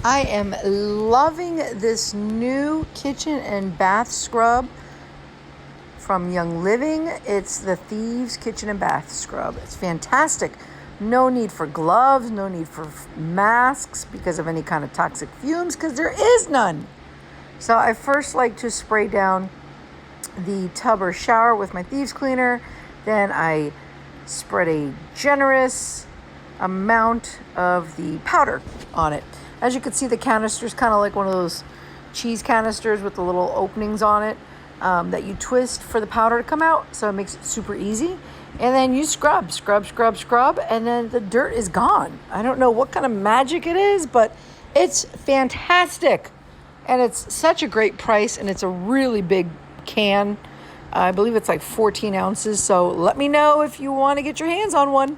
I am loving this new kitchen and bath scrub from Young Living. It's the Thieves Kitchen and Bath Scrub. It's fantastic. No need for gloves, no need for masks because of any kind of toxic fumes, because there is none. So I first like to spray down the tub or shower with my Thieves cleaner. Then I spread a generous amount of the powder on it. As you can see, the canister is kind of like one of those cheese canisters with the little openings on it that you twist for the powder to come out. So it makes it super easy. And then you scrub, and then the dirt is gone. I don't know what kind of magic it is, but it's fantastic. And it's such a great price, and it's a really big can. I believe it's like 14 ounces. So let me know if you want to get your hands on one.